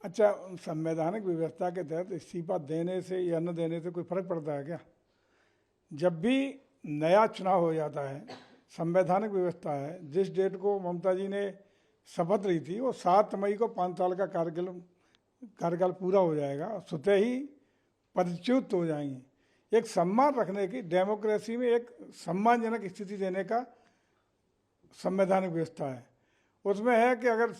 अच्छा, संवैधानिक व्यवस्था के तहत इस्तीफा देने से या न देने से कोई फर्क पड़ता है क्या? जब भी नया चुनाव हो जाता है, संवैधानिक व्यवस्था है, जिस डेट को ममता जी ने शपथ ली थी वो 7 मई को 5 साल का कार्यकाल पूरा हो जाएगा, स्वतः ही पदच्युत हो जाएंगे। एक सम्मान रखने की, डेमोक्रेसी में एक सम्मानजनक स्थिति देने का संवैधानिक व्यवस्था है। उसमें है कि अगर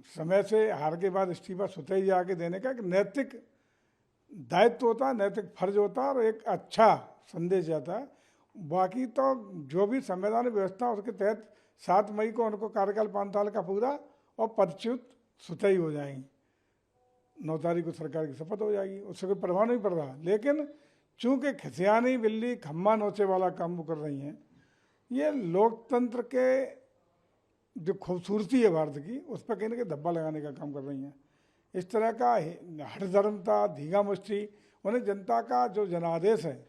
समय से हार के बाद इस्तीफा स्वतः ही आके देने का एक नैतिक दायित्व होता है, नैतिक फर्ज होता है और एक अच्छा संदेश जाता है। बाकी तो जो भी संवैधानिक व्यवस्था उसके तहत 7 मई को उनको कार्यकाल 5 साल का पूरा और पदच्युत स्वतः ही हो जाएंगी। 9 तारीख को सरकार की शपथ हो जाएगी, उससे कोई प्रभाव नहीं पड़ रहा। लेकिन चूंकि खसियानी बिल्ली खम्मा नोचे वाला काम वो कर रही हैं, ये लोकतंत्र के जो खूबसूरती है भारत की, उस पर कहीं ना कहीं धब्बा लगाने का काम कर रही हैं। इस तरह का हठधर्मता, धींगा मुष्टि, उन्हें जनता का जो जनादेश है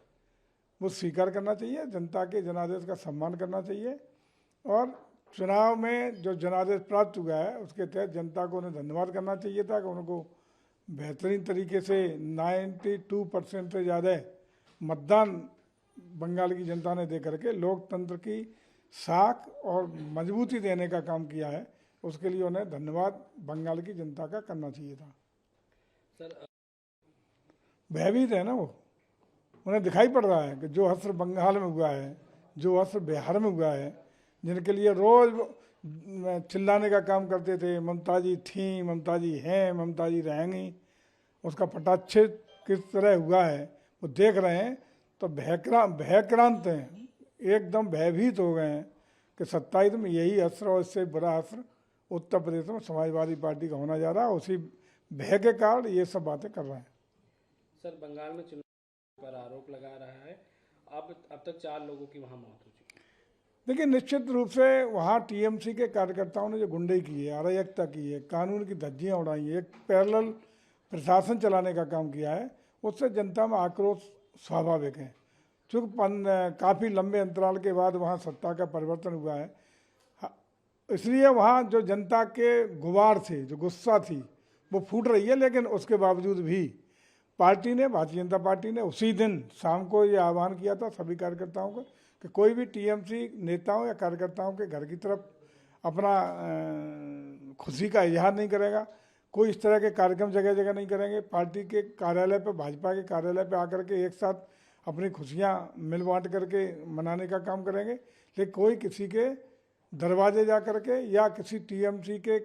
वो स्वीकार करना चाहिए, जनता के जनादेश का सम्मान करना चाहिए और चुनाव में जो जनादेश प्राप्त हुआ है उसके तहत जनता को उन्हें धन्यवाद करना चाहिए था कि उनको बेहतरीन तरीके से 92% से ज़्यादा मतदान बंगाल की जनता ने दे करके लोकतंत्र की साख और मजबूती देने का काम किया है। उसके लिए उन्हें धन्यवाद बंगाल की जनता का करना चाहिए था। सर, भयभीत है ना वो, उन्हें दिखाई पड़ रहा है कि जो असर बंगाल में हुआ है, जो असर बिहार में हुआ है, जिनके लिए रोज चिल्लाने का काम करते थे, ममता जी थी, ममता जी हैं, ममता जी रहेंगी, उसका पटाक्षेप किस तरह हुआ है वो देख रहे हैं तो भयक्रांत हैं, एकदम भयभीत हो गए हैं कि 27 में यही असर और इससे बुरा असर उत्तर प्रदेश में समाजवादी पार्टी का होना जा रहा है। उसी भय के कारण ये सब बातें कर रहे हैं। सर, बंगाल में चुनाव पर आरोप लगा रहा है, अब तक 4 लोगों की वहां मौत हो चुकी है। देखिए, निश्चित रूप से वहाँ टीएमसी के कार्यकर्ताओं ने जो गुंडई की है, अराजकता की है, कानून की धज्जियाँ उड़ाई है, एक पैरेलल प्रशासन चलाने का काम किया है, उससे जनता में आक्रोश स्वाभाविक है। चूँकि काफ़ी लंबे अंतराल के बाद वहाँ सत्ता का परिवर्तन हुआ है, इसलिए वहाँ जो जनता के गुबार थे, जो गुस्सा थी, वो फूट रही है। लेकिन उसके बावजूद भी पार्टी ने, भारतीय जनता पार्टी ने उसी दिन शाम को ये आह्वान किया था सभी कार्यकर्ताओं को कि कोई भी टीएमसी नेताओं या कार्यकर्ताओं के घर की तरफ अपना खुशी का इजहार नहीं करेगा, कोई इस तरह के कार्यक्रम जगह जगह नहीं करेंगे। पार्टी के कार्यालय पर, भाजपा के कार्यालय पर आकर के एक साथ अपनी खुशियाँ मिल बाँट करके मनाने का काम करेंगे, लेकिन कोई किसी के दरवाजे जा कर के या किसी टीएमसी के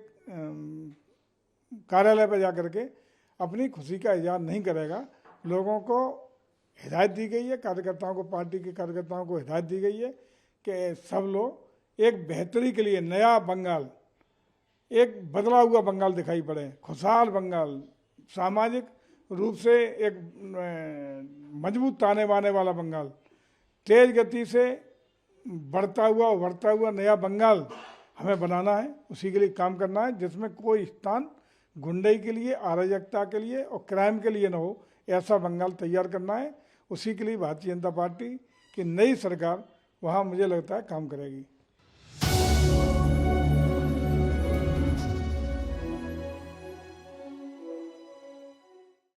कार्यालय पर जा कर के अपनी खुशी का इजहार नहीं करेगा। लोगों को हिदायत दी गई है, कार्यकर्ताओं को, पार्टी के कार्यकर्ताओं को हिदायत दी गई है कि सब लोग एक बेहतरी के लिए नया बंगाल, एक बदला हुआ बंगाल दिखाई पड़े, खुशहाल बंगाल, सामाजिक रूप से एक मजबूत ताने बाने वाला बंगाल, तेज गति से बढ़ता हुआ उभरता हुआ नया बंगाल हमें बनाना है। उसी के लिए काम करना है जिसमें कोई स्थान गुंडई के लिए, अराजकता के लिए और क्राइम के लिए न हो, ऐसा बंगाल तैयार करना है। उसी के लिए भारतीय जनता पार्टी की नई सरकार वहाँ मुझे लगता है काम करेगी।